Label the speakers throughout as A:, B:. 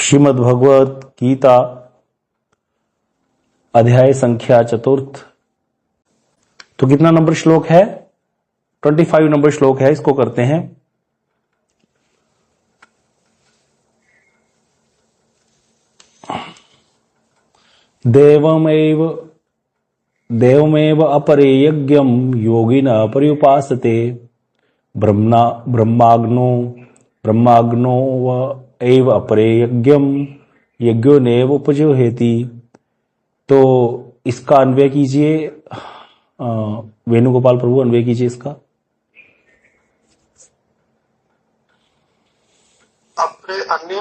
A: श्रीमद् भगवत गीता अध्याय संख्या 4। तो कितना नंबर श्लोक है? 25 नंबर श्लोक है। इसको करते हैं। देवमेव अपरे यज्ञं योगिनः पर्युपासते ब्रह्माग्नो एव अपरे यज्ञं यज्ञोनेव उपजुहेति। तो इसका अन्वय कीजिए। वेणुगोपाल प्रभु अन्वय कीजिए इसका।
B: अपने अन्य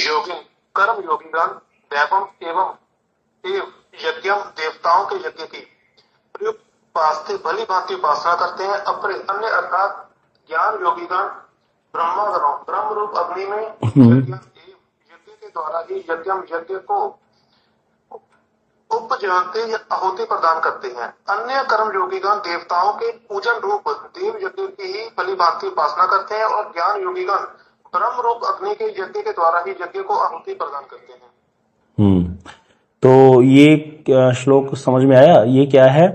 B: योगी कर्म योगीगण दैवम एवं यज्ञम देवताओं के यज्ञ की भली भांति उपासना करते हैं। अपने अन्य अर्थात ज्ञान योगीगण ब्रह्मागणों ब्रह्म रूप अग्नि में यज्ञ के द्वारा ही यज्ञ को उपजनते आहुति प्रदान करते हैं। अन्य कर्म योगीगण देवताओं के पूजन रूप देव यज्ञ की ही भली भांति उपासना करते हैं और ज्ञान योगीगण ब्रह्म रूप अग्नि के यज्ञ के द्वारा ही यज्ञ को आहुति प्रदान करते हैं।
A: तो ये श्लोक समझ में आया? ये क्या है?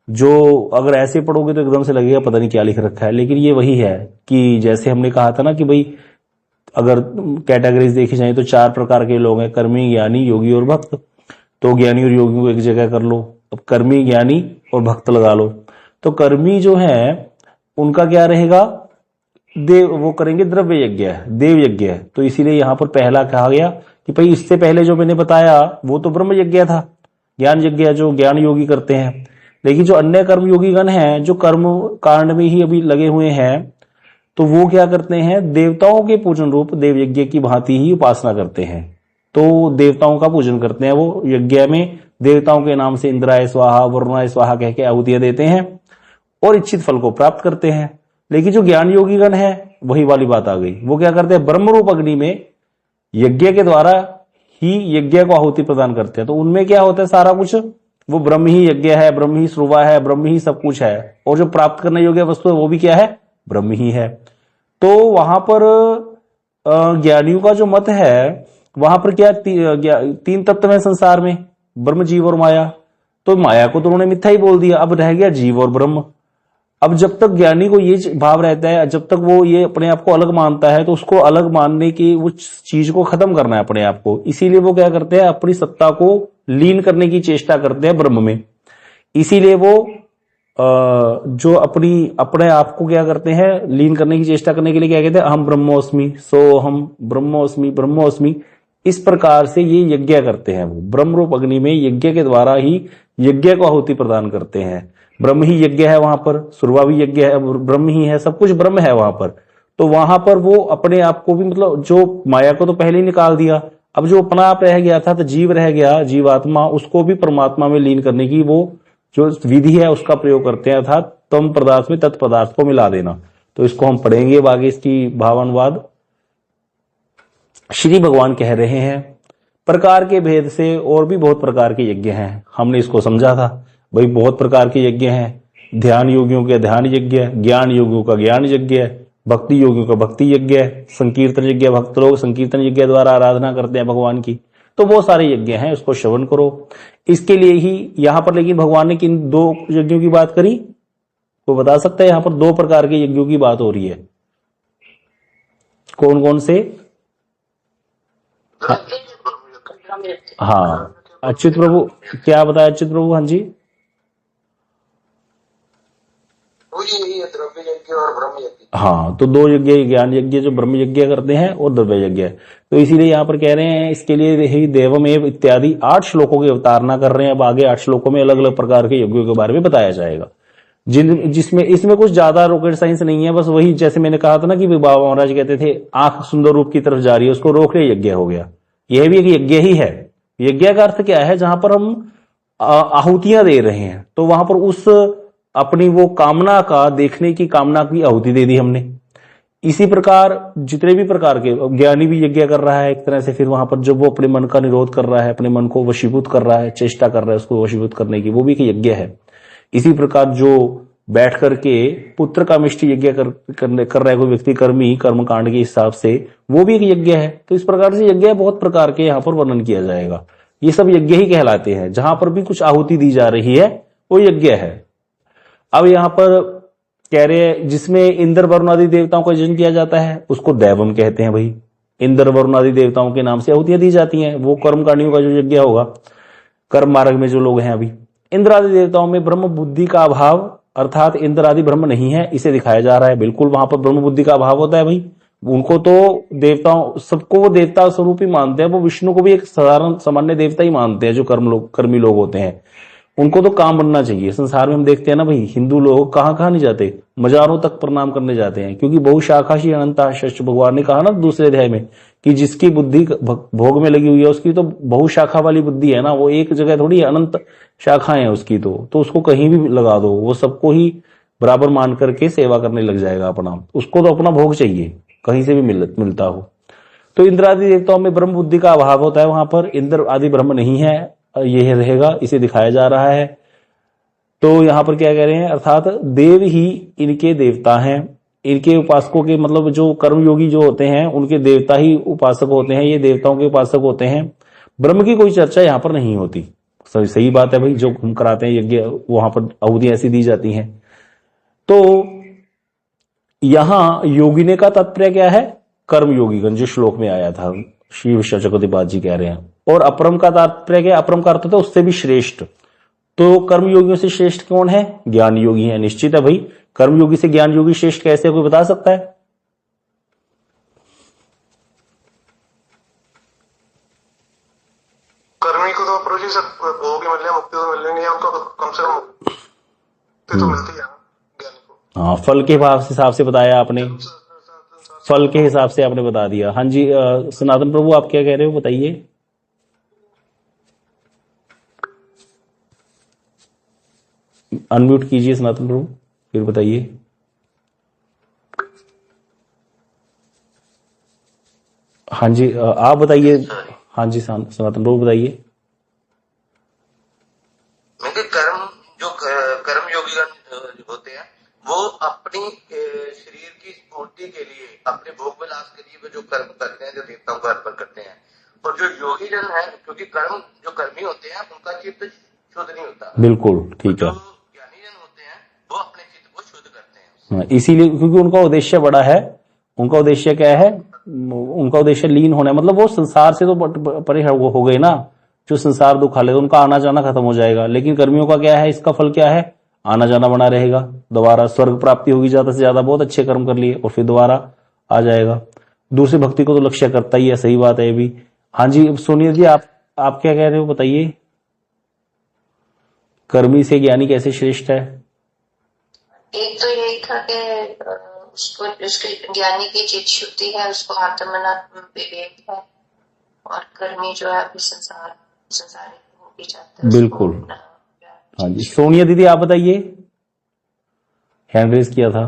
A: जो अगर ऐसे पढ़ोगे तो एकदम से लगेगा पता नहीं क्या लिख रखा है, लेकिन ये वही है कि जैसे हमने कहा था ना कि भाई अगर कैटेगरीज देखी जाए तो 4 प्रकार के लोग हैं, कर्मी, ज्ञानी, योगी और भक्त। तो ज्ञानी और योगी को एक जगह कर लो। अब कर्मी, ज्ञानी और भक्त लगा लो। तो कर्मी जो है उनका क्या रहेगा? वो करेंगे द्रव्य यज्ञ, देव यज्ञ। तो इसीलिए यहां पर पहला कहा गया कि भाई इससे पहले जो मैंने बताया वो तो ब्रह्म यज्ञ था, ज्ञान यज्ञ जो ज्ञान योगी करते हैं। लेकिन जो अन्य कर्म योगीगण हैं जो कर्म कांड में ही अभी लगे हुए हैं, तो वो क्या करते हैं? देवताओं के पूजन रूप देव यज्ञ की भांति ही उपासना करते हैं। तो देवताओं का पूजन करते हैं। वो यज्ञ में देवताओं के नाम से इंद्राय स्वाहा वरुणाय स्वाहा कह के आहुतियां देते हैं और इच्छित फल को प्राप्त करते हैं। लेकिन जो ज्ञान योगीगण है वही वाली बात आ गई। वो क्या करते हैं? ब्रह्म रूप अग्नि में यज्ञ के द्वारा ही यज्ञ को आहुति प्रदान करते हैं। तो उनमें क्या होता है? सारा कुछ वो ब्रह्म ही यज्ञ है, ब्रह्म ही श्रुवा है, ब्रह्म ही सब कुछ है। और जो प्राप्त करने योग्य वस्तु है वो भी क्या है? ब्रह्म ही है। तो वहां पर ज्ञानियों का जो मत है वहां पर क्या 3 तत्व है संसार में, ब्रह्म, जीव और माया। तो माया को तो उन्होंने मिथ्या ही बोल दिया। अब रह गया जीव और ब्रह्म। अब जब तक ज्ञानी को ये भाव रहता है, जब तक वो ये अपने आप को अलग मानता है, तो उसको अलग मानने की उस चीज को खत्म करना है अपने आप को। इसीलिए वो क्या करते हैं? अपनी सत्ता को लीन करने की चेष्टा करते हैं ब्रह्म में। इसीलिए वो जो अपने आप को क्या करते हैं? लीन करने की चेष्टा करने के लिए क्या कहते हैं? अहम ब्रह्मोस्मि, सो हम ब्रह्मोस्मि, ब्रह्मोस्मि। इस प्रकार से ये यज्ञ करते हैं। वो ब्रह्म रूप अग्नि में यज्ञ के द्वारा ही यज्ञ को आहुति प्रदान करते हैं। ब्रह्म ही यज्ञ है वहां पर, सुरवा भी यज्ञ है, ब्रह्म ही है, सब कुछ ब्रह्म है वहां पर। तो वहां पर वो अपने आप को भी, मतलब जो माया को तो पहले ही निकाल दिया, अब जो अपना आप रह गया था, तो जीव रह गया, जीवात्मा, उसको भी परमात्मा में लीन करने की वो जो विधि है उसका प्रयोग करते हैं, अर्थात तम पदार्थ में तत्पदार्थ को मिला देना। तो इसको हम पढ़ेंगे आगे, इसकी भावानुवाद। श्री भगवान कह रहे हैं प्रकार के भेद से और भी बहुत प्रकार के यज्ञ हैं। हमने इसको समझा था भाई, बहुत प्रकार के यज्ञ हैं। ध्यान योगियों के ध्यान यज्ञ, ज्ञान योगियों का ज्ञान यज्ञ, भक्ति योगियों का भक्ति यज्ञ, संकीर्तन यज्ञ, भक्त लोग संकीर्तन यज्ञ द्वारा आराधना करते हैं भगवान की। तो बहुत सारे यज्ञ हैं, उसको श्रवण करो। इसके लिए ही यहां पर लेकिन भगवान ने किन 2 यज्ञों की बात करी? वो बता सकता है? यहां पर 2 प्रकार के यज्ञों की बात हो रही है। कौन कौन से? हाँ, अच्युत प्रभु क्या बताया? अच्युत प्रभु, हाँ जी।
B: द्रव्य यज्ञ और ब्रह्म यज्ञ।
A: हाँ, तो 2 यज्ञ, ज्ञान यज्ञ जो ब्रह्म यज्ञ करते हैं और द्रव्य यज्ञ। तो इसीलिए यहाँ पर कह रहे हैं इसके लिए ही देवमेव इत्यादि 8 श्लोकों की अवतारणा कर रहे हैं। अब आगे 8 श्लोकों में अलग अलग प्रकार के यज्ञों के बारे में बताया जाएगा, जिसमें इसमें कुछ ज्यादा रॉकेट साइंस नहीं है। बस वही जैसे मैंने कहा था ना कि बाबा महाराज कहते थे आंख सुंदर रूप की तरफ जा रही है, उसको रोकने यज्ञ हो गया। यह भी एक यज्ञ ही है। यज्ञ का अर्थ क्या है? जहां पर हम आहुतियां दे रहे हैं, तो वहां पर उस अपनी वो कामना का, देखने की कामना की आहुति दे दी हमने। इसी प्रकार जितने भी प्रकार के ज्ञानी भी यज्ञ कर रहा है एक तरह से। फिर वहां पर जब वो अपने मन का निरोध कर रहा है, अपने मन को वशीभूत कर रहा है, चेष्टा कर रहा है उसको वशीभूत करने की, वो भी एक यज्ञ है। इसी प्रकार जो बैठ करके पुत्र का मिष्ट यज्ञ कर रहा है कोई व्यक्ति, कर्मी कर्म कांड के हिसाब से, वो भी एक यज्ञ है। तो इस प्रकार से यज्ञ बहुत प्रकार के यहाँ पर वर्णन किया जाएगा। ये सब यज्ञ ही कहलाते हैं। जहां पर भी कुछ आहुति दी जा रही है वो यज्ञ है। अब यहाँ पर कह रहे हैं जिसमें इंद्र वरुण आदि देवताओं का यजन किया जाता है उसको दैवम कहते हैं। भाई इंद्र वरुण आदि देवताओं के नाम से आहुतियां दी जाती हैं, वो कर्मकांडियों का जो यज्ञ होगा, कर्म मार्ग में जो लोग हैं। अभी इंद्र आदि देवताओं में ब्रह्म बुद्धि का अभाव, अर्थात इंद्र आदि ब्रह्म नहीं है, इसे दिखाया जा रहा है। बिल्कुल वहां पर ब्रह्म बुद्धि का अभाव होता है। भाई उनको तो देवताओं, सबको वो देवता स्वरूप ही मानते हैं, वो विष्णु को भी एक साधारण सामान्य देवता ही मानते हैं। जो कर्मी लोग होते हैं उनको तो काम बनना चाहिए। संसार में हम देखते हैं ना भाई, हिंदू लोग कहां कहां नहीं जाते, मजारों तक प्रणाम करने जाते हैं, क्योंकि बहुशाखा ही अनंता शस्त्र, भगवान ने कहा ना दूसरे अध्याय में कि जिसकी बुद्धि भोग में लगी हुई है उसकी तो बहुशाखा वाली बुद्धि है ना, वो एक जगह थोड़ी अनंत शाखाएं हैं उसकी। तो उसको कहीं भी लगा दो, वो सबको ही बराबर मान करके सेवा करने लग जाएगा अपना। उसको तो अपना भोग चाहिए, कहीं से भी मिलता हो। तो इंद्र आदि देवताओं में ब्रह्म बुद्धि का अभाव होता है। वहां पर इंद्र आदि ब्रह्म नहीं है, यह रहेगा, इसे दिखाया जा रहा है। तो यहां पर क्या कह रहे हैं, अर्थात देव ही इनके देवता हैं। इनके उपासकों के मतलब जो कर्मयोगी जो होते हैं उनके देवता ही उपासक होते हैं, ये देवताओं के उपासक होते हैं। ब्रह्म की कोई चर्चा यहां पर नहीं होती। सही बात है भाई, जो हम कराते हैं यज्ञ वहां पर आहुतियां ऐसी दी जाती हैं। तो यहां योगिने का तात्पर्य क्या है, कर्मयोगीगण, जो श्लोक में आया था, श्री विश्व चकोतिपाद जी कह रहे हैं। और अपरम का तात्पर्य क्या, अपरम का अर्थ होता है उससे भी श्रेष्ठ। तो कर्मयोगियों से श्रेष्ठ कौन है, ज्ञान योगी है। निश्चित है भाई, कर्मयोगी से ज्ञान योगी श्रेष्ठ कैसे, कोई बता सकता है?
B: कर्मी को तो प्रभु जी सब भोग मिल रहे, मुक्ति तो मिल रही नहीं है उनको, कम से कम मुक्ति तो मिलती है ज्ञानी को।
A: हाँ, फल के हिसाब से बताया आपने, फल के हिसाब से आपने बता दिया। हाँ जी, सनातन प्रभु आप क्या कह रहे हो, बताइए। अनम्यूट कीजिए सनातन प्रभु, फिर बताइए। हाँ जी, आप बताइए। हाँ जी सनातन प्रभु बताइए।
B: कर्म जो कर्म योगी होते हैं वो अपनी शरीर की पूर्ति के लिए, अपने भोग विलास के लिए वो जो कर्म करते हैं, जो देवताओं को अर्पण करते हैं। और जो योगी जन है, क्योंकि कर्म जो कर्मी होते हैं उनका चित्त शुद्ध नहीं होता।
A: बिल्कुल ठीक है।
B: ज्ञानी जन होते हैं वो अपने चित्त को शुद्ध करते हैं।
A: इसीलिए क्योंकि उनका उद्देश्य बड़ा है। उनका उद्देश्य क्या है, उनका उद्देश्य लीन होना है। मतलब वो संसार से तो परे हो गए ना, जो संसार दुखाले, तो उनका आना जाना खत्म हो जाएगा। लेकिन कर्मियों का क्या है, इसका फल क्या है, आना जाना बना रहेगा, दोबारा स्वर्ग प्राप्ति होगी ज्यादा से ज्यादा, बहुत अच्छे कर्म कर लिए और फिर दोबारा आ जाएगा। दूसरी भक्ति को तो लक्ष्य करता ही है, सही बात है ये भी। हाँ जी सोनिया जी, आप क्या कह रहे हो, बताइए। कर्मी से ज्ञानी कैसे श्रेष्ठ है?
C: एक तो यही था कि उसको, उसके ज्ञानी की चित्त शुद्धि है, उसको आत्मनात्म विवेक है, और कर्मी जो है संसारिक हो भी जाता है।
A: बिल्कुल। हाँ जी सोनिया दीदी आप बताइए, हैंड रेज किया था।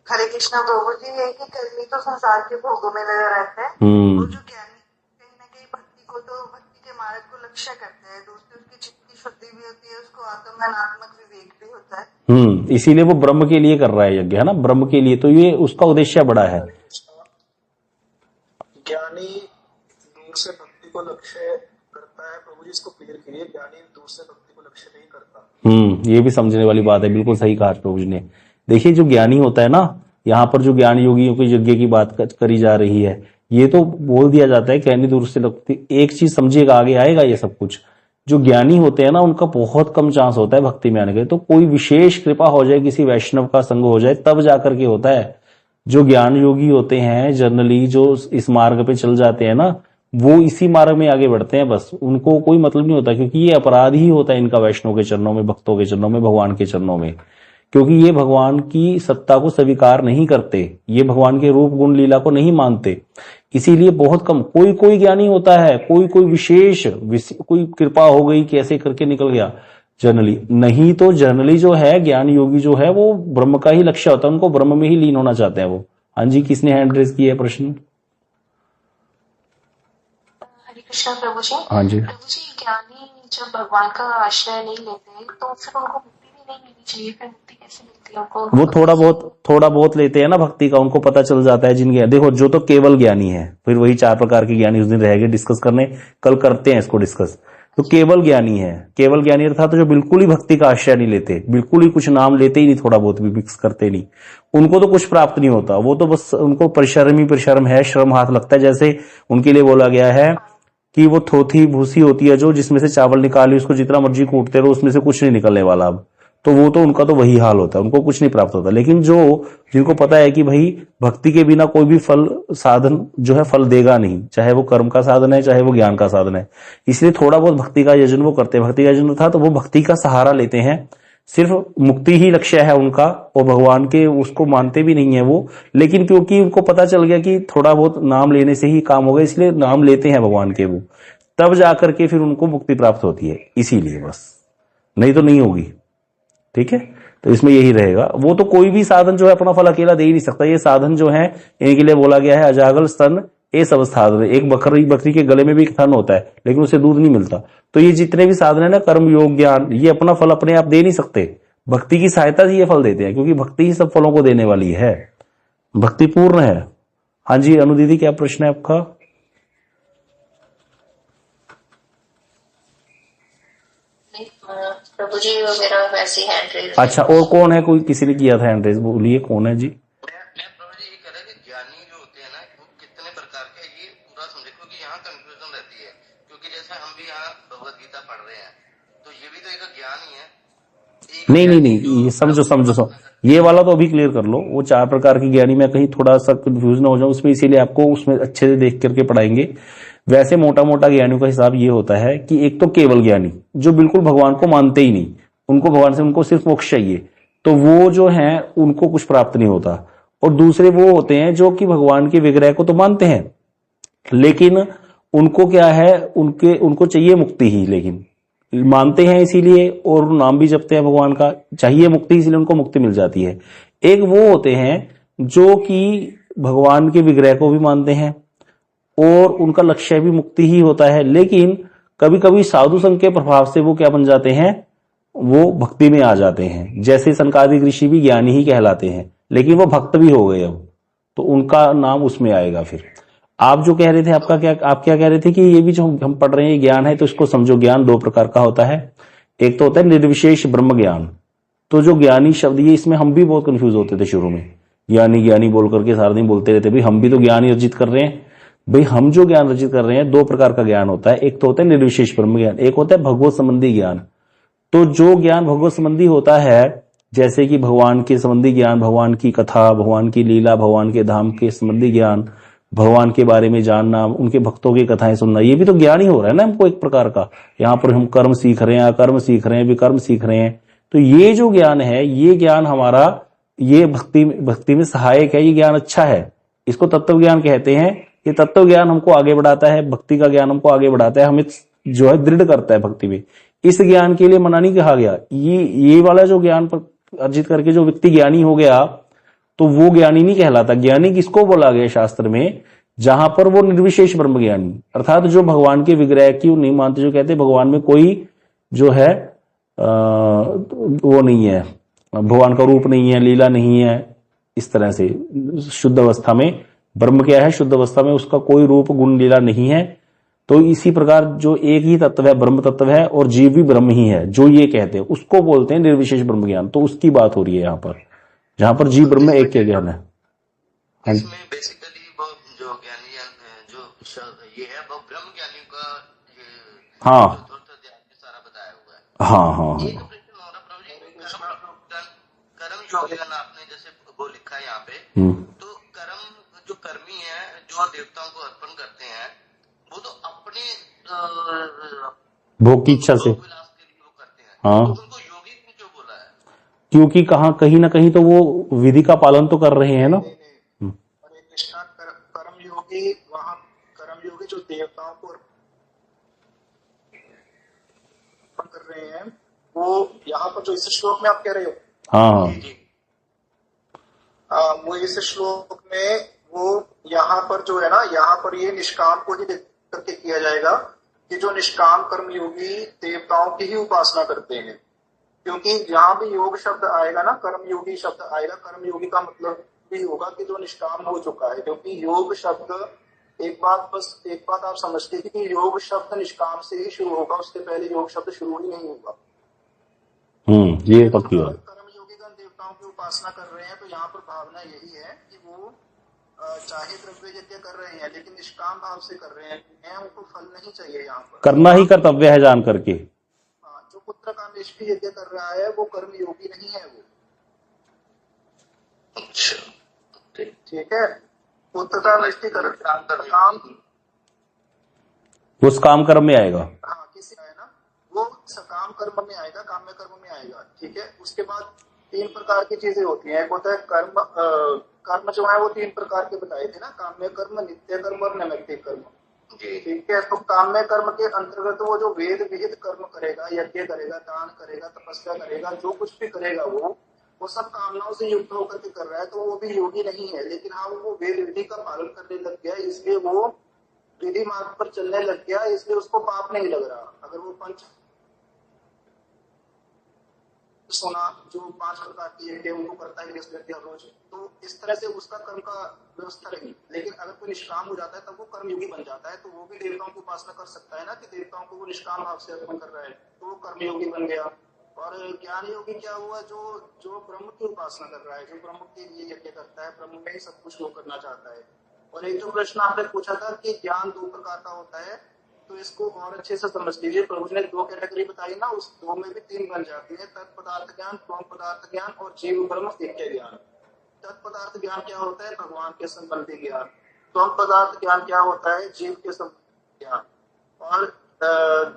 D: हरे कृष्णा प्रभु जी, है कि कर्मी तो संसार के भोगों में लगा रहता है, और जो ज्ञानी कहीं ना कहीं भक्ति के मार्ग को लक्ष्य करते हैं, दूसरी उसकी चित्त की शुद्धि भी होती है, उसको आत्मनात्मक विवेक भी होता है।
A: इसीलिए वो ब्रह्म के लिए कर रहा है यज्ञ, है ना, ब्रह्म के लिए। तो ये उसका उद्देश्य बड़ा है।
B: ज्ञानी दूर से भक्ति को लक्ष्य करता है, प्रभु जी इसको क्लियर करिए, ज्ञानी दूर से भक्ति को लक्ष्य नहीं करता।
A: ये भी समझने वाली बात है, बिल्कुल सही कहा प्रभु जी ने। देखिए जो ज्ञानी होता है ना, यहाँ पर जो ज्ञान योगियों के यज्ञ की बात करी जा रही है, ये तो बोल दिया जाता है ज्ञानी दूर से लगती। एक चीज समझिएगा, आगे आएगा ये सब कुछ। जो ज्ञानी होते हैं ना, उनका बहुत कम चांस होता है भक्ति में आने के। तो कोई विशेष कृपा हो जाए, किसी वैष्णव का संग हो जाए, तब जाकर के होता है। जो ज्ञान योगी होते हैं जनरली, जो इस मार्ग पे चल जाते हैं ना, वो इसी मार्ग में आगे बढ़ते हैं। बस उनको कोई मतलब नहीं होता, क्योंकि ये अपराध ही होता है इनका वैष्णव के चरणों में, भक्तों के चरणों में, भगवान के चरणों में। क्योंकि ये भगवान की सत्ता को स्वीकार नहीं करते, ये भगवान के रूप गुण लीला को नहीं मानते। इसीलिए बहुत कम, कोई ज्ञानी होता है, कोई विशेष कोई कृपा हो गई कि ऐसे करके निकल गया, जनरली नहीं। तो जनरली जो है ज्ञान योगी जो है वो ब्रह्म का ही लक्ष्य होता है, उनको ब्रह्म में ही लीन होना चाहते हैं वो। हाँ जी, किसने हैंड रेज किया है प्रश्न?
C: हरे कृष्णा प्रभु जी।
A: हाँ जी
C: प्रभु जी, ज्ञानी जब भगवान का आश्रय नहीं लेते तो फिर उनको मुक्ति नहीं नहीं मिलनी चाहिए, फिर मुक्ति कैसे मिलती है उनको?
A: वो थोड़ा बहुत लेते हैं ना भक्ति का, उनको पता चल जाता है जिन देखो जो तो केवल ज्ञानी है, फिर वही 4 प्रकार के ज्ञानी उस दिन रहेंगे डिस्कस करने, कल करते हैं इसको डिस्कस। तो केवल ज्ञानी है, केवल ज्ञानी अर्थात तो जो बिल्कुल ही भक्ति का आश्रय नहीं लेते, बिल्कुल ही कुछ नाम लेते ही नहीं, थोड़ा बहुत भी मिक्स करते नहीं, उनको तो कुछ प्राप्त नहीं होता। वो तो बस उनको परिश्रम ही परिश्रम है, श्रम हाथ लगता है। जैसे उनके लिए बोला गया है कि वो थोथी भूसी होती है जो, जिसमें से चावल निकाली उसको जितना मर्जी कूटते रहो उसमें से कुछ नहीं निकलने वाला। अब तो वो तो उनका तो वही हाल होता है, उनको कुछ नहीं प्राप्त होता। लेकिन जो जिनको पता है कि भाई भक्ति के बिना कोई भी फल साधन जो है फल देगा नहीं, चाहे वो कर्म का साधन है चाहे वो ज्ञान का साधन है, इसलिए थोड़ा बहुत भक्ति का यजन वो करते हैं। भक्ति का यजन था तो वो भक्ति का सहारा लेते हैं, सिर्फ मुक्ति ही लक्ष्य है उनका, और भगवान के उसको मानते भी नहीं है वो। लेकिन क्योंकि उनको पता चल गया कि थोड़ा बहुत नाम लेने से ही काम होगा, इसलिए नाम लेते हैं भगवान के वो, तब जाकर के फिर उनको मुक्ति प्राप्त होती है, इसीलिए बस, नहीं तो नहीं होगी। ठीक है, तो इसमें यही रहेगा। वो तो कोई भी साधन जो है अपना फल अकेला दे ही नहीं सकता। ये साधन जो है इनके लिए बोला गया है अजागल स्तन ए सब साधन। एक बकरी के गले में भी एक थन होता है लेकिन उसे दूध नहीं मिलता। तो ये जितने भी साधन है ना, कर्म योग ज्ञान, ये अपना फल अपने आप दे नहीं सकते, भक्ति की सहायता से ये फल देते हैं, क्योंकि भक्ति ही सब फलों को देने वाली है, भक्ति पूर्ण है। हाँ जी अनु दीदी, क्या प्रश्न है आपका?
C: प्रभु जी मेरा वैसे हैंड रेज।
A: अच्छा, और कौन है? कोई किसी ने किया था हैंड रेज, बोलिए कौन है जी?
E: मैं प्रभु जी ये कह रहा है कि ज्ञानी जो होते हैं ना वो कितने प्रकार के, ये पूरा समझे, क्योंकि यहाँ कंफ्यूजन रहती है। क्योंकि जैसे हम भी यहाँ भगवत गीता पढ़ रहे हैं तो ये भी तो एक ज्ञान ही है।
A: नहीं, ये समझो, ये वाला तो अभी क्लियर कर लो। वो 4 प्रकार की ज्ञानी, मैं कहीं थोड़ा सा कंफ्यूज ना हो जाऊं उसमें, इसीलिए आपको उसमें अच्छे से देख करके पढ़ाएंगे। वैसे मोटा मोटा ज्ञानियों का हिसाब ये होता है कि एक तो केवल ज्ञानी जो बिल्कुल भगवान को मानते ही नहीं, उनको भगवान से उनको सिर्फ मोक्ष चाहिए, तो वो जो है उनको कुछ प्राप्त नहीं होता। और दूसरे वो होते हैं जो कि भगवान के विग्रह को तो मानते हैं लेकिन उनको क्या है, उनको चाहिए मुक्ति ही, लेकिन मानते हैं इसीलिए, और नाम भी जपते हैं भगवान का, चाहिए मुक्ति इसलिए उनको मुक्ति मिल जाती है। एक वो होते हैं जो कि भगवान के विग्रह को भी मानते हैं और उनका लक्ष्य भी मुक्ति ही होता है, लेकिन कभी कभी साधु संघ के प्रभाव से वो क्या बन जाते हैं, वो भक्ति में आ जाते हैं। जैसे सनकादिक ऋषि भी ज्ञानी ही कहलाते हैं लेकिन वो भक्त भी हो गए, अब तो उनका नाम उसमें आएगा। फिर आप जो कह रहे थे, आप क्या कह रहे थे कि ये भी जो हम पढ़ रहे हैं ज्ञान है, तो इसको समझो, ज्ञान 2 प्रकार का होता है। एक तो होता है निर्विशेष ब्रह्म ज्ञान। तो जो ज्ञानी शब्द, ये इसमें हम भी बहुत कंफ्यूज होते थे शुरू में, ज्ञानी बोल करके सारा दिन बोलते रहते, भाई हम भी तो ज्ञान ही अर्जित कर रहे हैं। भाई हम जो ज्ञान अर्जित कर रहे हैं 2 प्रकार का ज्ञान होता है। एक तो होता है निर्विशेष ब्रह्म ज्ञान, एक होता है भगवत संबंधी ज्ञान। तो जो ज्ञान भगवत संबंधी होता है, जैसे कि भगवान के संबंधी ज्ञान, भगवान की कथा, भगवान की लीला, भगवान के धाम के संबंधी ज्ञान, भगवान के बारे में जानना, उनके भक्तों की कथाएं सुनना, ये भी तो ज्ञान ही हो रहा है ना हमको एक प्रकार का। यहाँ पर हम कर्म सीख रहे हैं, अकर्म सीख रहे हैं, विकर्म सीख रहे हैं। तो ये जो ज्ञान है, ये ज्ञान हमारा, ये भक्ति में सहायक है, ये ज्ञान अच्छा है, इसको तत्व ज्ञान कहते हैं। ये तत्व ज्ञान हमको आगे बढ़ाता है, भक्ति का ज्ञान हमको आगे बढ़ाता है, हमें जो है दृढ़ करता है भक्ति में। इस ज्ञान के लिए मना नहीं कहा गया। ये वाला जो ज्ञान अर्जित करके जो व्यक्ति ज्ञानी हो गया, तो वो ज्ञानी नहीं कहलाता। ज्ञानी किसको बोला गया शास्त्र में, जहां पर वो निर्विशेष ब्रह्म ज्ञानी, अर्थात जो भगवान के विग्रह की नहीं मानते, जो कहते भगवान में कोई जो है वो नहीं है, भगवान का रूप नहीं है, लीला नहीं है, इस तरह से शुद्ध अवस्था में ब्रह्म क्या है, शुद्ध अवस्था में उसका कोई रूप गुण लीला नहीं है। तो इसी प्रकार जो एक ही तत्व है, ब्रह्म तत्व है, और जीव भी ब्रह्म ही है, जो ये कहते हैं उसको बोलते हैं निर्विशेष ब्रह्म ज्ञान। तो उसकी बात हो रही है यहाँ पर, जहां पर जीव ब्रह्म एक के ज्ञान है।
E: इसमें बेसिकली वो जो ज्ञानी जो ये है वो ब्रह्म ज्ञानियों का
A: हाँ
E: सारा बताया हुआ है।
A: हाँ
E: एक प्रश्न हो रहा प्रभु जी, कर्म योग आपने जैसे वो लिखा है यहाँ पे, तो कर्म जो कर्मी है जो देवताओं को अर्पण करते हैं, वो तो अपने
A: भोग की इच्छा से
E: विलास के लिए वो करते हैं।
A: हाँ,
E: तो उनको योगी क्यों बोला है?
A: क्योंकि कहीं ना कहीं तो वो विधि का पालन तो कर रहे हैं ना।
B: हरे कृष्णा, कर्मयोगी, वहाँ कर्मयोगी जो देवताओं को अर्पण कर रहे हैं, वो यहाँ पर जो इस श्लोक में आप कह रहे हो,
A: हाँ
B: वो इस श्लोक में वो यहाँ पर जो है ना, यहाँ पर ये निष्काम को ही देख करके किया जाएगा कि जो निष्काम कर्मयोगी देवताओं की ही उपासना करते हैं। क्योंकि जहां भी योग शब्द आएगा ना, कर्मयोगी शब्द आएगा, कर्मयोगी का मतलब भी होगा कि जो निष्काम हो चुका है, क्योंकि योग शब्द एक बात आप समझते हैं कि योग शब्द निष्काम से ही शुरू होगा, उसके पहले योग शब्द शुरू ही नहीं होगा।
A: ये पक्की बात।
B: कर्मयोगीगण देवताओं की उपासना कर रहे हैं तो यहाँ पर भावना यही है कि वो चाहे द्रव्य यज्ञ कर रहे हैं लेकिन निष्काम भाव से कर रहे हैं, उनको फल नहीं चाहिए। यहाँ पर
A: करना ही कर्तव्य है जान करके।
B: जो पुत्र कामेष्टि यज्ञ कर रहा है वो कर्मयोगी नहीं है वो।
E: अच्छा
B: ठीक है, पुत्र कामेष्टि कर काम
A: उस काम कर्म में आएगा।
B: हाँ, किसी है ना, वो सकाम कर्म में आएगा, काम्य कर्म में आएगा। ठीक है, उसके बाद 3 प्रकार की चीजें होती हैं। एक होता है कर्म जो है वो 3 प्रकार के बताए थे ना, काम्य कर्म, नित्य कर्म और नैमित्तिक कर्म। ठीक है, तो काम्य कर्म के अंतर्गत वो जो वेद विहित कर्म करेगा, यज्ञ करेगा, दान करेगा, तपस्या करेगा, जो कुछ भी करेगा वो सब कामनाओं से युक्त होकर के कर रहा है, तो वो भी योगी नहीं है। लेकिन हाँ, वो वेद विधि का पालन करने लग गया, इसलिए वो विधि मार्ग पर चलने लग गया, इसलिए उसको पाप नहीं लग रहा। अगर वो सोना जो 5 प्रकार की यज्ञ उनको करता है हर रोज, तो इस तरह से उसका कर्म का व्यवस्था रही। लेकिन अगर कोई निष्काम हो जाता है तब वो कर्मयोगी बन जाता है, तो वो भी देवताओं की उपासना कर सकता है ना, कि देवताओं को वो निष्काम भाव से अर्पण कर रहा है, तो वो कर्मयोगी बन गया। और ज्ञान योगी क्या हुआ, जो ब्रह्म की उपासना कर रहा है, जो ब्रह्म के लिए यज्ञ करता है, ब्रह्म में ही सब कुछ वो करना चाहता है। और एक जो प्रश्न आपने पूछा था कि ज्ञान 2 प्रकार का होता है, तो इसको और अच्छे से समझ लीजिए। प्रभु ने 2 कैटेगरी बताई ना, उस 2 में भी 3 बन जाती है, तत्पदार्थ ज्ञान, त्वम पदार्थ ज्ञान और जीव ब्रह्म ऐक्य ज्ञान। तत्पदार्थ ज्ञान क्या होता है, भगवान के संबंधी ज्ञान। त्वम पदार्थ ज्ञान क्या होता है, जीव के संबंधी ज्ञान। और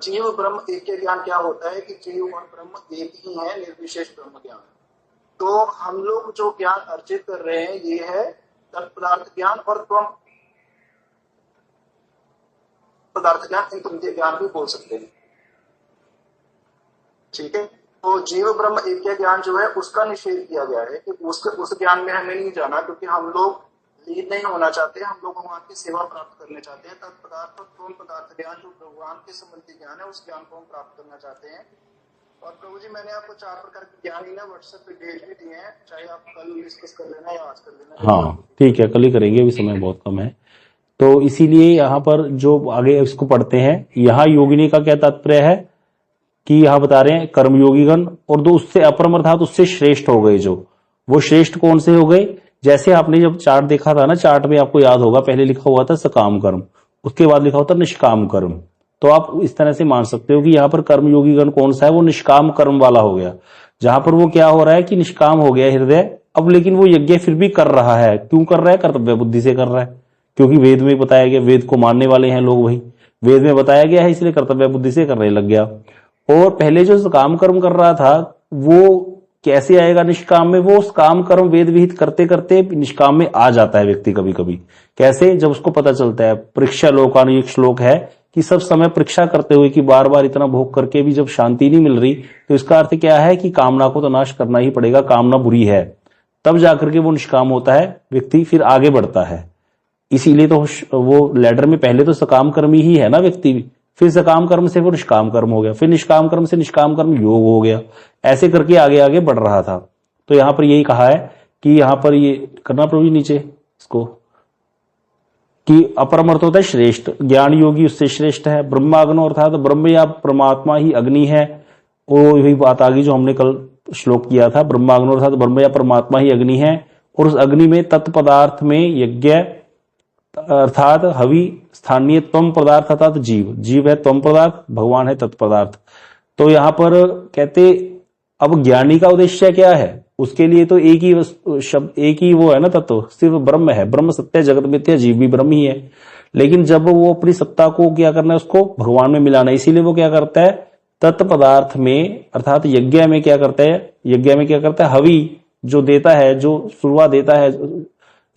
B: जीव ब्रह्म ऐक्य ज्ञान क्या होता है कि जीव और ब्रह्म एक ही है, निर्विशेष ब्रह्म ज्ञान। तो हम लोग जो ज्ञान अर्जित कर रहे हैं ये है तत्पदार्थ ज्ञान और त्वम पदार्थ ज्ञान, इन तुमके ज्ञान भी बोल सकते हैं। ठीक है, तो जीव ब्रह्म ऐक्य ज्ञान जो है उसका निषेध किया गया है कि उस ज्ञान में हमें नहीं जाना, क्योंकि हम लोग लीन नहीं होना चाहते, हम लोग भगवान की सेवा प्राप्त करने चाहते हैं। तत्पदार्थ और त्वम पदार्थ ज्ञान जो भगवान के संबंधी ज्ञान है, उस ज्ञान को हम प्राप्त करना चाहते हैं। और प्रभु जी, मैंने आपको 4 प्रकार के ज्ञान ही ना व्हाट्सएप पे भेज भी दिए हैं, चाहे आप कल डिस्कस कर लेना या आज कर लेना।
A: हाँ ठीक है, कल ही करेंगे, अभी समय बहुत कम है। तो इसीलिए यहाँ पर जो आगे इसको पढ़ते हैं, यहाँ योगिनी का क्या तात्पर्य है कि यहाँ बता रहे हैं कर्मयोगीगण और 2 उससे अपरम अर्थात उससे श्रेष्ठ हो गए। जो वो श्रेष्ठ कौन से हो गए, जैसे आपने जब चार्ट देखा था ना, चार्ट में आपको याद होगा पहले लिखा हुआ था सकाम कर्म, उसके बाद लिखा होता निष्काम कर्म। तो आप इस तरह से मान सकते हो कि यहाँ पर कर्मयोगीगण कौन सा है, वो निष्काम कर्म वाला हो गया। जहां पर वो क्या हो रहा है कि निष्काम हो गया हृदय, अब लेकिन वो यज्ञ फिर भी कर रहा है। क्यों कर रहा है, कर्तव्य बुद्धि से कर रहा है, क्योंकि वेद में बताया गया, वेद को मानने वाले हैं लोग भाई, वेद में बताया गया है, इसलिए कर्तव्य बुद्धि से करने लग गया। और पहले जो काम कर्म कर रहा था वो कैसे आएगा निष्काम में, वो उस काम कर्म वेद विहित करते करते निष्काम में आ जाता है व्यक्ति कभी कभी। कैसे, जब उसको पता चलता है, परीक्षा लोकान एक श्लोक है कि सब समय परीक्षा करते हुए कि बार बार इतना भोग करके भी जब शांति नहीं मिल रही, तो इसका अर्थ क्या है कि कामना को तो नाश करना ही पड़ेगा, कामना बुरी है। तब जाकर के वो निष्काम होता है, व्यक्ति फिर आगे बढ़ता है। इसीलिए तो वो लेटर में पहले तो सकाम कर्मी ही है ना व्यक्ति, फिर सकाम कर्म से वो निष्काम कर्म हो गया, फिर निष्काम कर्म से निष्काम कर्म योग हो गया, ऐसे करके आगे आगे बढ़ रहा था। तो यहाँ पर यही कहा है कि यहाँ पर ये करना प्रभु नीचे इसको कि अपरम अर्थ होता है श्रेष्ठ, ज्ञान योगी उससे श्रेष्ठ है। ब्रह्माग्नो अर्थात ब्रह्म या परमात्मा ही अग्नि है, वो यही बात आ गई जो हमने कल श्लोक किया था। ब्रह्माग्नो अर्थात ब्रह्म या परमात्मा ही अग्नि है, और उस अग्नि में तत्पदार्थ में यज्ञ अर्थात हवि, स्थानीय त्वम पदार्थ अर्थात जीव, जीव है त्वम पदार्थ, भगवान है तत्पदार्थ। तो यहाँ पर कहते अब ज्ञानी का उद्देश्य क्या है, उसके लिए तो एक ही शब्द, एक ही वो है ना तत्व, सिर्फ ब्रह्म है। ब्रह्म सत्य जगत मिथ्या, जीव भी ब्रह्म ही है। लेकिन जब वो अपनी सत्ता को क्या करना है, उसको भगवान में मिलाना है, इसीलिए वो क्या करता है, तत्पदार्थ में अर्थात यज्ञ में क्या करता है, यज्ञ में क्या करता है, हवि जो देता है, जो शुरुआत देता है,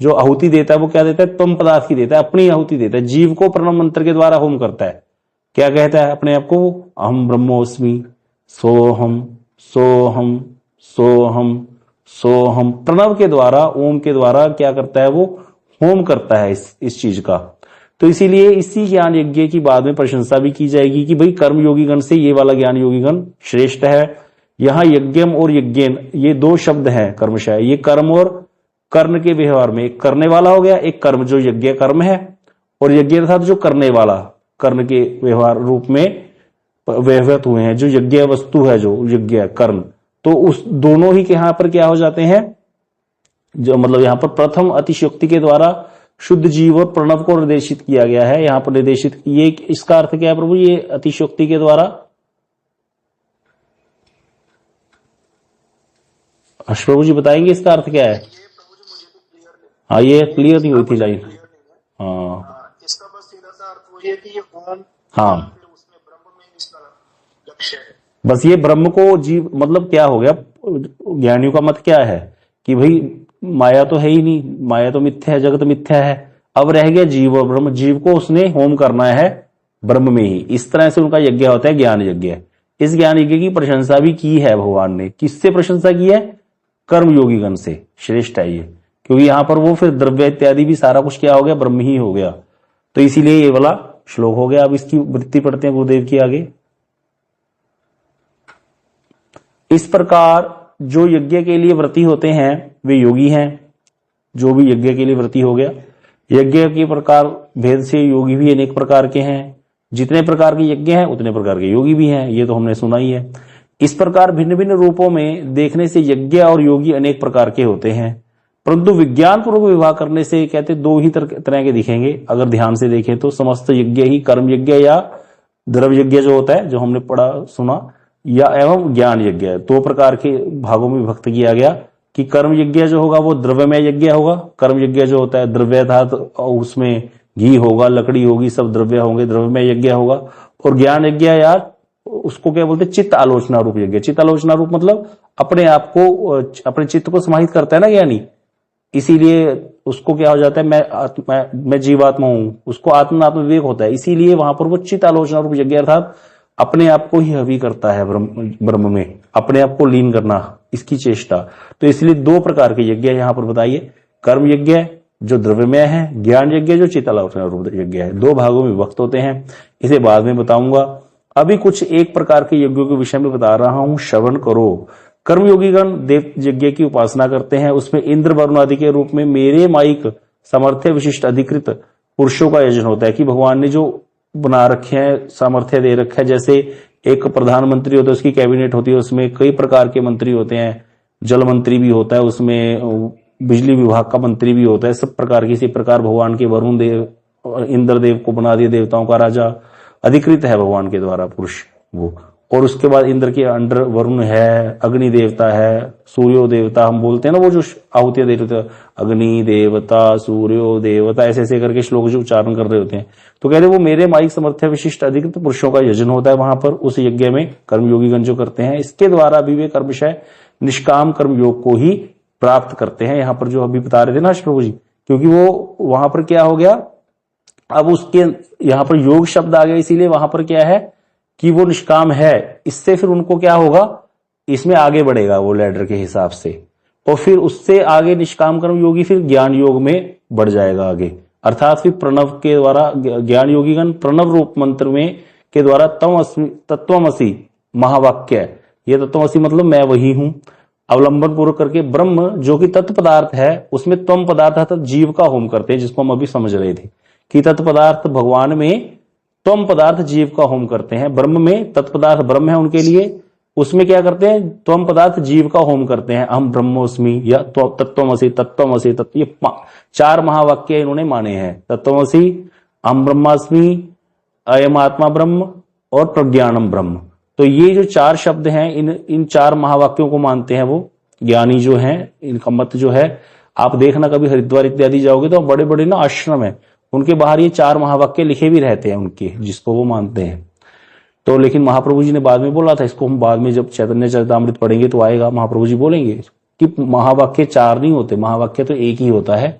A: जो आहुति देता है, वो क्या देता है, त्वम पदार्थ की देता है, अपनी आहुति देता है। जीव को प्रणव मंत्र के द्वारा होम करता है, क्या कहता है अपने आप को, अहम ब्रह्मोस्मि सोहम सोहम सोहम सोहम, प्रणव के द्वारा, ओम के द्वारा क्या करता है, वो होम करता है इस चीज का। तो इसीलिए इसी ज्ञान यज्ञ की बाद में प्रशंसा भी की जाएगी कि भाई कर्म योगी गण से ये वाला ज्ञान योगी गण श्रेष्ठ है। यहाँ यज्ञम और यज्ञेन ये दो शब्द हैं कर्मशः। ये कर्म और कर्ण के व्यवहार में एक करने वाला हो गया, एक कर्म जो यज्ञ कर्म है, और यज्ञ अर्थात जो करने वाला कर्ण के व्यवहार रूप में व्यवहृत हुए हैं, जो यज्ञ वस्तु है, जो यज्ञ कर्म, तो उस दोनों ही के यहाँ पर क्या हो जाते हैं, जो मतलब यहाँ पर प्रथम अतिशयोक्ति के द्वारा शुद्ध जीव और प्रणव को निर्देशित किया गया है। यहाँ पर निर्देशित, ये इसका अर्थ क्या है प्रभु, ये अतिशयोक्ति के द्वारा, प्रभु जी बताएंगे इसका अर्थ क्या है? हाँ, ये क्लियर नहीं हुई थी लाइन। हाँ,
B: इसका बस सीधा सा अर्थ वही है कि ये ओम,
A: हाँ,
B: फिर उसमें ब्रह्म में इसका लक्ष्य है।
A: बस ये ब्रह्म को जीव, मतलब क्या हो गया, ज्ञानियों का मत क्या है कि भाई माया तो है ही नहीं, माया तो मिथ्या है, जगत मिथ्या है, अब रह गया जीव और ब्रह्म, जीव को उसने होम करना है ब्रह्म में ही। इस तरह से उनका यज्ञ होता है, ज्ञान यज्ञ। इस ज्ञान यज्ञ की प्रशंसा भी की है भगवान ने। किससे प्रशंसा की है? कर्मयोगी गण से श्रेष्ठ है ये, क्योंकि यहां पर वो फिर द्रव्य इत्यादि भी सारा कुछ क्या हो गया, ब्रह्म ही हो गया। तो इसीलिए ये वाला श्लोक हो गया। अब इसकी वृत्ति पढ़ते हैं गुरुदेव की आगे। इस प्रकार जो यज्ञ के लिए व्रती होते हैं वे योगी हैं। जो भी यज्ञ के लिए व्रती हो गया, यज्ञ के प्रकार भेद से योगी भी अनेक प्रकार के हैं। जितने प्रकार के यज्ञ हैं उतने प्रकार के योगी भी हैं, ये तो हमने सुना ही है। इस प्रकार भिन्न भिन्न रूपों में देखने से यज्ञ और योगी अनेक प्रकार के होते हैं, परंतु विज्ञान पूर्वक विवाह करने से कहते दो ही तरह के दिखेंगे। अगर ध्यान से देखें तो समस्त यज्ञ ही कर्म यज्ञ या द्रव्य यज्ञ जो होता है, जो हमने पढ़ा सुना, या एवं ज्ञान यज्ञ, दो प्रकार के भागों में विभक्त किया गया कि कर्म यज्ञ जो होगा वो द्रव्यमय यज्ञ होगा। कर्म यज्ञ जो होता है द्रव्य था, तो उसमें घी होगा, लकड़ी होगी, सब द्रव्य होंगे, द्रव्यमय यज्ञ होगा। और ज्ञान यज्ञ यार उसको क्या बोलते हैं? चित्त आलोचना रूप यज्ञ। चित्त आलोचना रूप मतलब अपने आप को, अपने चित्त को समाहित करता है ना ज्ञानी, इसीलिए उसको क्या हो जाता है, मैं जीवात्मा हूं, उसको आत्मनात्म विवेक होता है। इसीलिए वहां पर वो चित्त आलोचना रूप यज्ञ अर्थात अपने आप को ही हवि करता है ब्रह्म में, अपने आप को लीन करना, इसकी चेष्टा। तो इसलिए दो प्रकार के यज्ञ यहां पर बताइए, कर्म यज्ञ जो द्रव्यमय है, ज्ञान यज्ञ जो चित्त आलोचना रूप यज्ञ है। दो भागों में विभक्त होते हैं, इसे बाद में बताऊंगा। अभी कुछ एक प्रकार के यज्ञों के विषय में बता रहा हूं, श्रवण करो। कर्मयोगीगण देव यज्ञ की उपासना करते हैं, उसमें इंद्र वरुण आदि के रूप में मेरे माइक सामर्थ्य विशिष्ट अधिकृत पुरुषों का यजन होता है कि भगवान ने जो बना रखे हैं, सामर्थ्य दे रखा है। जैसे एक प्रधानमंत्री होता है, उसकी कैबिनेट होती है, उसमें कई प्रकार के मंत्री होते हैं, जल मंत्री भी होता है, उसमें बिजली विभाग का मंत्री भी होता है, सब प्रकार की। इसी प्रकार भगवान के वरुण देव और इंद्र देव को बना दिया देवताओं का राजा, अधिकृत है भगवान के द्वारा पुरुष वो। और उसके बाद इंद्र के अंडर वरुण है, अग्नि देवता है, सूर्यो देवता हम बोलते हैं ना, वो जो आहुतियां दे रहे थे, अग्नि देवता, सूर्यो देवता, ऐसे ऐसे करके श्लोक जो उच्चारण कर रहे होते हैं। तो कहते वो मेरे माइक समर्थ्य विशिष्ट अधिकृत पुरुषों का यजन होता है वहां पर, उस यज्ञ में कर्मयोगीगण जो करते हैं। इसके द्वारा भी वे कर्मशः निष्काम कर्मयोग को ही प्राप्त करते हैं। यहाँ पर जो अभी बता रहे थे ना प्रभु जी, क्योंकि वो वहां पर क्या हो गया, अब उसके यहाँ पर योग शब्द आ गया, इसीलिए वहां पर क्या है कि वो निष्काम है। इससे फिर उनको क्या होगा, इसमें आगे बढ़ेगा वो लैडर के हिसाब से, और फिर उससे आगे निष्काम कर्म योगी फिर ज्ञान योग में बढ़ जाएगा आगे। अर्थात फिर प्रणव के द्वारा ज्ञान योगीगण प्रणव रूप मंत्र में के द्वारा तत्वमसि महावाक्य, ये तत्वमसि मतलब मैं वही हूं, अवलंबन पूर्वक करके ब्रह्म जो कि तत्व पदार्थ है उसमें त्वम पदार्थ अर्थात जीव का होम करते हैं, जिसको हम अभी समझ रहे थे कि तत्व पदार्थ भगवान में, त्वम पदार्थ जीव का होम करते हैं। ब्रह्म में तत्पदार्थ ब्रह्म है उनके लिए, उसमें क्या करते हैं, त्वम पदार्थ जीव का होम करते हैं। हम ब्रह्मोस्मि या तत्वमसि, तत्वमसि, तत्व, ये चार महावाक्य इन्होंने माने हैं। तत्वमसि, हम ब्रह्मास्मि, अयम आत्मा ब्रह्म और प्रज्ञानम ब्रह्म। तो ये जो चार शब्द हैं, इन चार महावाक्यों को मानते हैं वो ज्ञानी जो हैं। इनका मत जो है, आप देखना कभी हरिद्वार इत्यादि जाओगे तो बड़े बड़े ना आश्रम है, उनके बाहर ये चार महावाक्य लिखे भी रहते हैं उनके, जिसको वो मानते हैं। तो लेकिन महाप्रभु जी ने बाद में बोला था, इसको हम बाद में जब चैतन्य चरितामृत पढ़ेंगे तो आएगा, महाप्रभु जी बोलेंगे कि महावाक्य चार नहीं होते, महावाक्य तो एक ही होता है।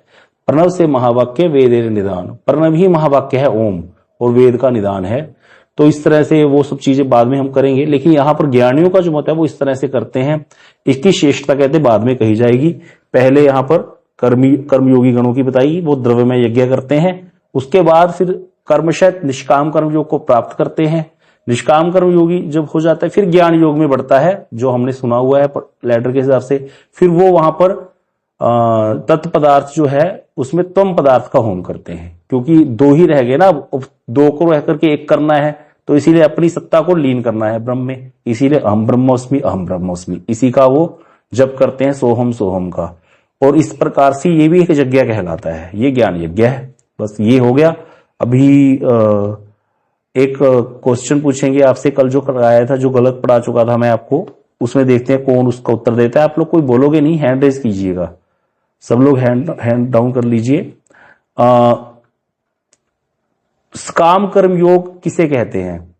A: प्रणव से महावाक्य वेदेर निदान, प्रणव ही महावाक्य है ओम, और वेद का निदान है। तो इस तरह से वो सब चीजें बाद में हम करेंगे, लेकिन यहाँ पर ज्ञानियों का जो मत है वो इस तरह से करते हैं। इसकी श्रेष्ठता कहते बाद में कही जाएगी। पहले यहाँ पर कर्मयोगी गणों की बताई, वो द्रव्यमय यज्ञ करते हैं। उसके बाद फिर कर्मशः निष्काम कर्मयोग को प्राप्त करते हैं। निष्काम कर्म योगी जब हो जाता है फिर ज्ञान योग में बढ़ता है, जो हमने सुना हुआ है लेटर के हिसाब से। फिर वो वहां पर तत्पदार्थ जो है उसमें तम पदार्थ का होम करते हैं, क्योंकि दो ही रह गए ना, अब दो को रह करके एक करना है, तो इसीलिए अपनी सत्ता को लीन करना है ब्रह्म में, इसीलिए अहम ब्रह्मोस्मि अहम ब्रह्मोस्मि, इसी का वो जप करते हैं सोहम सोहम का। और इस प्रकार से ये भी एक यज्ञ कहलाता है, ये ज्ञान यज्ञ है। बस ये हो गया। अभी एक क्वेश्चन पूछेंगे आपसे, कल जो कराया था, जो गलत पढ़ा चुका था मैं आपको, उसमें देखते हैं कौन उसका उत्तर देता है। आप लोग कोई बोलोगे नहीं, हैंड रेज कीजिएगा, सब लोग हैंड डाउन कर लीजिए। काम कर्म योग किसे कहते हैं?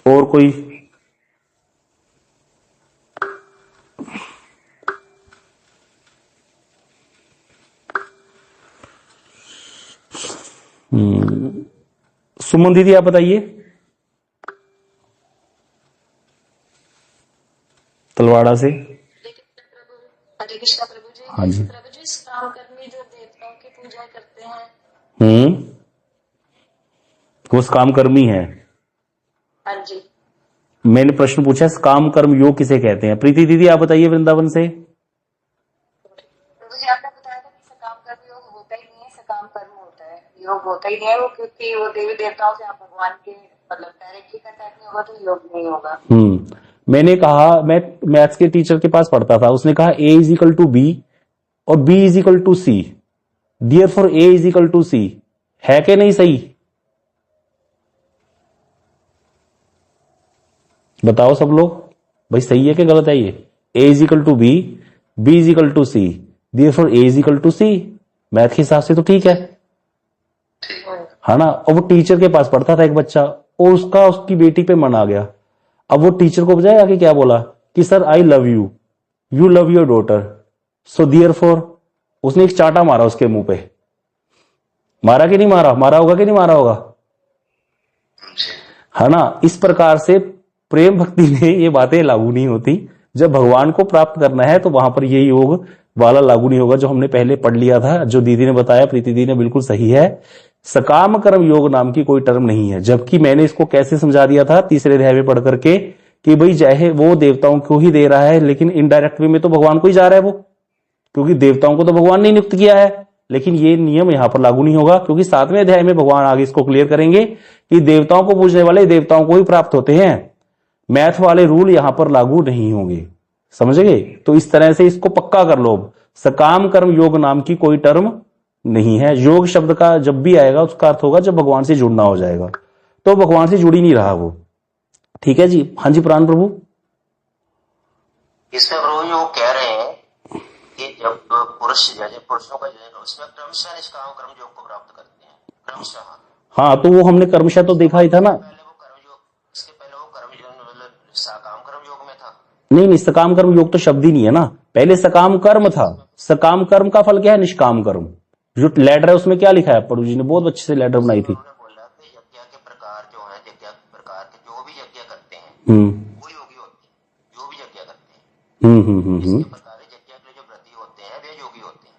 A: और कोई? सुमन दीदी आप बताइए, तलवाड़ा से।
C: हरे कृष्णा प्रभु जी।
A: हाँ जी
C: प्रभु जी, काम कर्मी जो देवताओं की पूजा करते हैं,
A: वो काम कर्मी है।
C: हाँ जी।
A: मैंने प्रश्न पूछा काम कर्म योग किसे कहते हैं? प्रीति दीदी आप बताइए वृंदावन से।
C: प्रभु जी, आपने बताया था कि सकाम कर्म योग होता ही नहीं है, सकाम कर्म होता है, योग होता ही नहीं है वो, क्योंकि वो देवी देवताओं से आप भगवान के मतलब डायरेक्टली कांटेक्ट नहीं होगा तो योग नहीं होगा।
A: मैंने कहा, मैं मैथ्स के टीचर के पास पढ़ता था, उसने कहा a is equal to B और b is equal to C, therefore a is equal to C. है कि नहीं सही? बताओ सब लोग, भाई सही है कि गलत है ये? a is equal to B, b is equal to C, therefore a is equal to C. Math के हिसाब से तो ठीक है ना? और वो टीचर के पास पढ़ता था एक बच्चा, और उसकी बेटी पे मन आ गया। अब वो टीचर को बजाय आके क्या बोला कि sir I love you, you love your daughter, so therefore उसने एक चाटा मारा उसके मुंह पे। मारा कि नहीं मारा? मारा होगा कि नहीं मारा होगा? है ना? इस प्रकार से प्रेम भक्ति में ये बातें लागू नहीं होती। जब भगवान को प्राप्त करना है तो वहां पर ये योग वाला लागू नहीं होगा, जो हमने पहले पढ़ लिया था, जो दीदी ने बताया, प्रीति दीदी ने, बिल्कुल सही है। सकाम कर्म योग नाम की कोई टर्म नहीं है। जबकि मैंने इसको कैसे समझा दिया था तीसरे अध्याय में पढ़ करके कि भाई चाहे वो देवताओं को ही दे रहा है, लेकिन इनडायरेक्ट वे में तो भगवान को ही जा रहा है वो, क्योंकि देवताओं को तो भगवान ने नियुक्त किया है। लेकिन ये नियम यहां पर लागू नहीं होगा, क्योंकि 7वें अध्याय में भगवान आगे इसको क्लियर करेंगे कि देवताओं को पूजने वाले देवताओं को ही प्राप्त होते हैं। मैथ वाले रूल यहां पर लागू नहीं होंगे, समझ गए? तो इस तरह से इसको पक्का कर लो। सकाम कर्म योग नाम की कोई टर्म नहीं है। योग शब्द का जब भी आएगा उसका अर्थ होगा जब भगवान से जुड़ना हो जाएगा, तो भगवान से जुड़ ही नहीं रहा वो। ठीक है जी? हाँ जी प्राण प्रभु।
E: इसमें प्रभु जी वो कह रहे हैं कि जब पुरुष जैसे पुरुषों का जो उसमें क्रमशः निष्काम कर्म योग को प्राप्त करते हैं क्रमशः।
A: हाँ, तो वो हमने क्रमशः तो देखा ही था ना।
E: पहले वो कर्म योग, इसके पहले वो कर्म मतलब सकाम कर्म योग में था।
A: नहीं, सकाम कर्म योग तो शब्द ही नहीं है ना, पहले सकाम कर्म था। सकाम कर्म का फल क्या है? निष्काम कर्म। जो लेटर है उसमें क्या लिखा है? प्रभु जी ने बहुत अच्छे से लेटर बनाई थी।
E: बोला कि यज्ञ के प्रकार जो है, यज्ञ प्रकार के जो भी यज्ञ करते हैं वो योगी होते हैं, जो भी यज्ञ करते हैं। इसके प्रकार यज्ञ के जो व्रती होते हैं वे योगी होते हैं।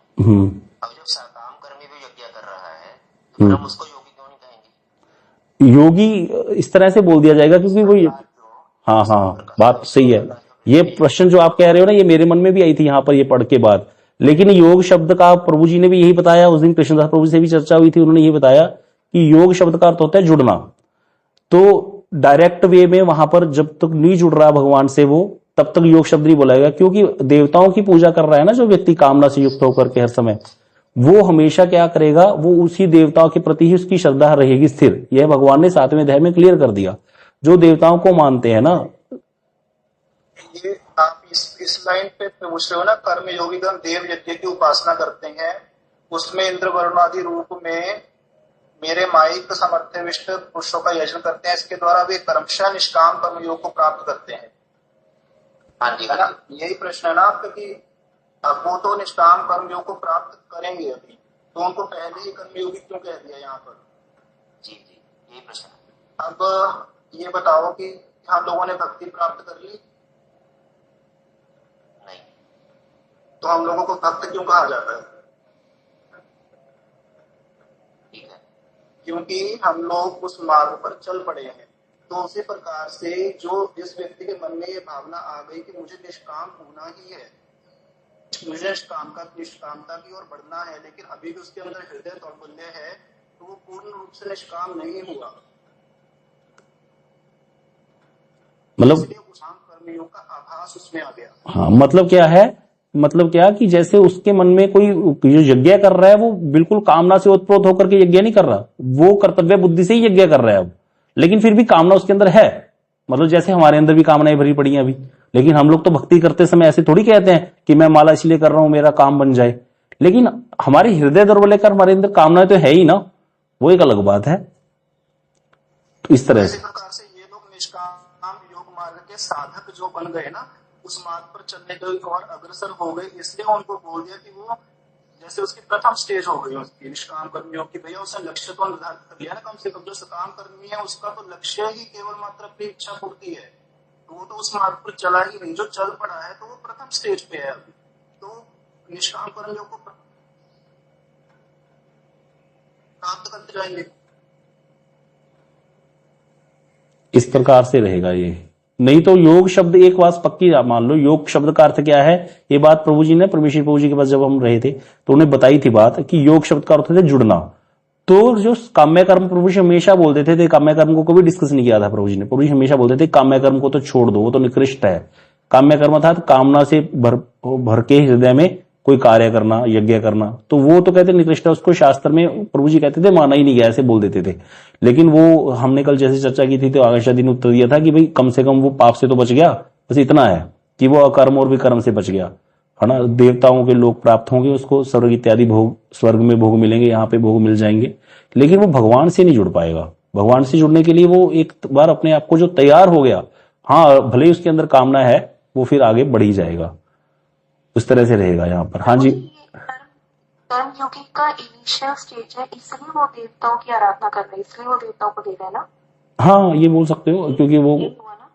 E: अब जब सकाम कर्मी भी यज्ञ कर रहा है तो फिर हम उसको योगी क्यों नहीं कहेंगे?
A: योगी इस तरह से बोल दिया जाएगा क्योंकि वो, हाँ, बात सही है। ये प्रश्न जो आप कह रहे हो ना, ये मेरे मन में भी आई थी यहाँ पर ये पढ़ के बाद। लेकिन योग शब्द का प्रभु जी ने भी यही बताया, उस दिन कृष्णदास प्रभु से भी चर्चा हुई थी, उन्होंने यही बताया कि योग शब्द का अर्थ होता है जुड़ना। तो डायरेक्ट वे में वहां पर जब तक नहीं जुड़ रहा भगवान से वो, तब तक योग शब्द नहीं बोलाएगा, क्योंकि देवताओं की पूजा कर रहा है ना जो व्यक्ति कामना से युक्त होकर के हर समय, वो हमेशा क्या करेगा, वो उसी देवताओं के प्रति ही उसकी श्रद्धा रहेगी स्थिर। यह भगवान ने 7वें अध्याय में क्लियर कर दिया। जो देवताओं को मानते हैं ना,
B: ये आप इस लाइन पे पूछ रहे हो ना, कर्म योगीगण देव यज्ञ की उपासना करते हैं, उसमें इंद्र वरुण आदि रूप में मेरे माइक समर्थ विष्ट पुरुषों का यजन करते हैं, इसके द्वारा वे कर्मशः निष्काम कर्म योग को प्राप्त करते हैं।
E: हाँ जी,
B: है ना? यही प्रश्न है ना आपका कि अब वो तो निष्काम कर्म योग को प्राप्त करेंगे अभी, तो उनको पहले ही कर्म योगी क्यों कह दिया यहाँ पर?
E: जी जी, यही प्रश्न है।
B: अब ये बताओ कि हम लोगों ने भक्ति प्राप्त कर ली?
E: नहीं।
B: तो हम लोगों को भक्त क्यों कहा जाता है?
E: ठीक है।
B: क्योंकि हम लोग उस मार्ग पर चल पड़े हैं। तो उसी प्रकार से जो जिस व्यक्ति के मन में ये भावना आ गई कि मुझे निष्काम होना ही है, मुझे निष्कामता की ओर बढ़ना है, लेकिन अभी भी उसके अंदर हृदय दौर्बल्य है, तो वो पूर्ण रूप से निष्काम नहीं हुआ।
A: मतलब
B: कर्मयोग का आभास उसमें आ गया।
A: हाँ, मतलब क्या है, मतलब क्या कि जैसे उसके मन में कोई जो यज्ञ कर रहा है वो बिल्कुल कामना से ओतप्रोत होकर के यज्ञ नहीं कर रहा, वो कर्तव्य बुद्धि से ही यज्ञ कर रहा है अब, लेकिन फिर भी कामना उसके अंदर है। मतलब जैसे हमारे अंदर भी कामनाएं भरी पड़ी हैं अभी, लेकिन हम लोग तो भक्ति करते समय ऐसे थोड़ी कहते हैं कि मैं माला इसलिए कर रहा हूं मेरा काम बन जाए, लेकिन हमारे हृदय दौर्बल्य कर हमारे अंदर कामनाएं तो है ही ना, वो एक अलग बात है। तो इस तरह से
B: ये लोग निष्काम योग मार्ग के साधक जो बन गए ना, उस मार्ग पर चलने के और अग्रसर हो गए, इसलिए उनको बोल दिया कि वो जैसे उसकी प्रथम स्टेज हो गई उसकी निष्काम कर्मियों की, भैया उसने लक्ष्य तो निर्धारित कर लिया ना, कम से कम जो सकाम कर्मी है उसका तो लक्ष्य ही केवल मात्र अपनी इच्छा पूर्ति है, तो वो तो उस मार्ग पर चला ही नहीं, जो चल पड़ा है तो वो प्रथम स्टेज पे है अभी। तो निष्काम कर्मियों को प्राप्त करते जाएंगे।
A: इस प्रकार से रहेगा ये, नहीं तो योग शब्द एक बात पक्की मान लो, योग शब्द का अर्थ क्या है, ये बात प्रभु जी ने परमेश्वर प्रभु जी के पास जब हम रहे थे तो उन्हें बताई थी बात कि योग शब्द का अर्थ है जुड़ना। तो जो काम्य कर्म प्रभु जी हमेशा बोलते थे, काम्य कर्म को कभी डिस्कस नहीं किया था प्रभु जी ने। प्रभु जी हमेशा बोलते थे काम्य कर्म को तो छोड़ दो, वो तो निकृष्ट है। काम्य कर्म अर्थात कामना से भर के हृदय में कोई कार्य करना, यज्ञ करना, तो वो तो कहते निकृष्ट है, उसको शास्त्र में प्रभु जी कहते थे माना ही नहीं गया, ऐसे बोल देते थे। लेकिन वो हमने कल जैसे चर्चा की थी तो आगशा दिन उत्तर दिया था कि भाई कम से कम वो पाप से तो बच गया, बस इतना है कि वो अकर्म और विकर्म से बच गया, है ना। देवताओं के लोग प्राप्त होंगे, उसको स्वर्ग इत्यादि भोग, स्वर्ग में भोग मिलेंगे, यहाँ पे भोग मिल जाएंगे, लेकिन वो भगवान से नहीं जुड़ पाएगा। भगवान से जुड़ने के लिए वो एक बार अपने आप को जो तैयार हो गया, हाँ भले ही उसके अंदर कामना है, वो फिर आगे बढ़ ही जाएगा। उस तरह से रहेगा यहाँ पर। हाँ जी,
F: कर्म योगी का इनिशियल स्टेज है, इसलिए वो देवताओं की आराधना कर रहे हैं, इसलिए वो देवताओं को दे रहे हैं ना।
A: हाँ ये बोल सकते हो, क्योंकि वो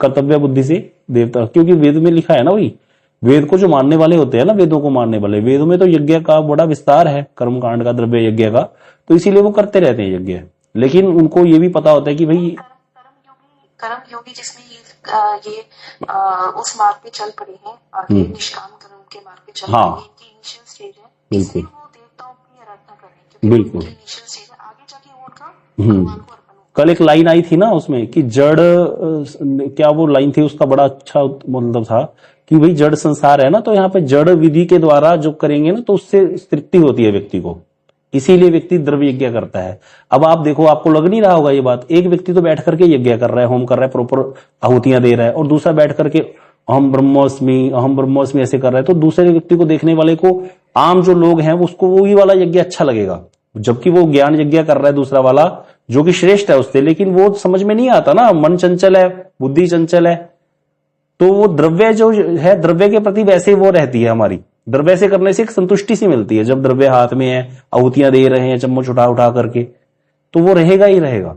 A: कर्तव्य बुद्धि से देवता, क्योंकि वेद में लिखा है ना, वही वेद को जो मानने वाले होते हैं ना, वेदों को मानने वाले, वेदों में तो यज्ञ का बड़ा विस्तार है, कर्म कांड का, द्रव्य यज्ञ का, तो इसीलिए वो करते रहते हैं यज्ञ। लेकिन उनको ये भी पता होता है कि भाई
F: कर्म योगी जिसमें ये उस मार्ग पे चल पड़े हैं, आगे निष्काम कर्म के मार्ग पे चल पड़े हैं, इनकी इनिशियल स्टेज है, इसलिए वो देवताओं की आराधना कर रहे हैं, क्योंकि
A: बिल्कुल
F: इनिशियल स्टेज है, आगे जाके वो उनका भगवान को अर्पण होगा।
A: कल एक लाइन आई थी ना उसमें कि जड़, क्या वो लाइन थी उसका बड़ा अच्छा मतलब था कि भाई जड़ संसार है ना, तो यहाँ पे जड़ विधि के द्वारा जो करेंगे ना तो उससे तृप्ति होती है व्यक्ति को, इसीलिए व्यक्ति द्रव्य यज्ञ करता है। अब आप देखो, आपको लग नहीं रहा होगा ये बात, एक व्यक्ति तो बैठ करके यज्ञ कर रहा है, होम कर रहा है, प्रॉपर आहुतियां दे रहा है, और दूसरा बैठ करके अहम ब्रह्मोस्मि ऐसे कर रहा है, तो दूसरे व्यक्ति को, देखने वाले को, आम जो लोग हैं उसको वही वाला यज्ञ अच्छा लगेगा, जबकि वो ज्ञान यज्ञ कर रहा है दूसरा वाला जो कि श्रेष्ठ है उससे, लेकिन वो समझ में नहीं आता ना, मन चंचल है, बुद्धि चंचल है, तो वो द्रव्य जो है, द्रव्य के प्रति वैसे वो रहती है हमारी, द्रव्य से करने से एक संतुष्टि सी मिलती है, जब द्रव्य हाथ में है, आहुतियां दे रहे हैं चम्मच उठा उठा करके, तो वो रहेगा ही रहेगा।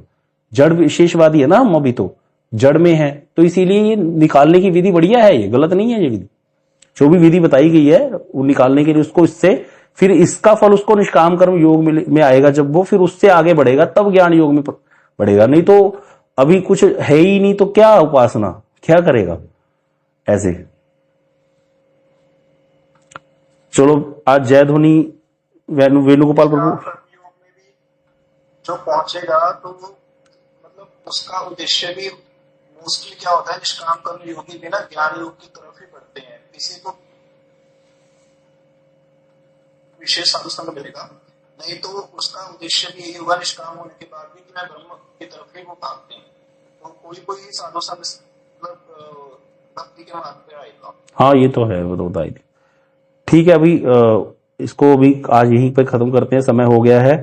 A: जड़ विशेषवादी है ना हम, अभी तो जड़ में है, तो इसीलिए ये निकालने की विधि बढ़िया है, ये गलत नहीं है। ये विधि जो भी विधि बताई गई है वो निकालने के लिए, उसको इससे फिर इसका फल उसको निष्काम कर्म योग में आएगा, जब वो फिर उससे आगे बढ़ेगा तब ज्ञान योग में बढ़ेगा, नहीं तो अभी कुछ है ही नहीं तो क्या उपासना, क्या करेगा ऐसे। चलो आज जय ध्वनि वेणुगोपाल प्रभु
B: जो पहुंचेगा तो मतलब उसका उद्देश्य भी मोस्टली क्या होता है, निष्काम कर्म योगी भी ना ज्ञान योग की तरफ ही बढ़ते हैं, किसी को विशेष साधुसंग मिलेगा, नहीं तो उसका उद्देश्य भी यही होगा निष्काम होने के बाद भी कि मैं ब्रह्म की तरफ ही वो भागते हैं, तो कोई साधुसंग मतलब भक्ति के मार्ग पे आएगा।
A: हाँ ये तो है, वो तो बताई थी। ठीक है, अभी इसको भी आज यहीं पे खत्म करते हैं, समय हो गया है।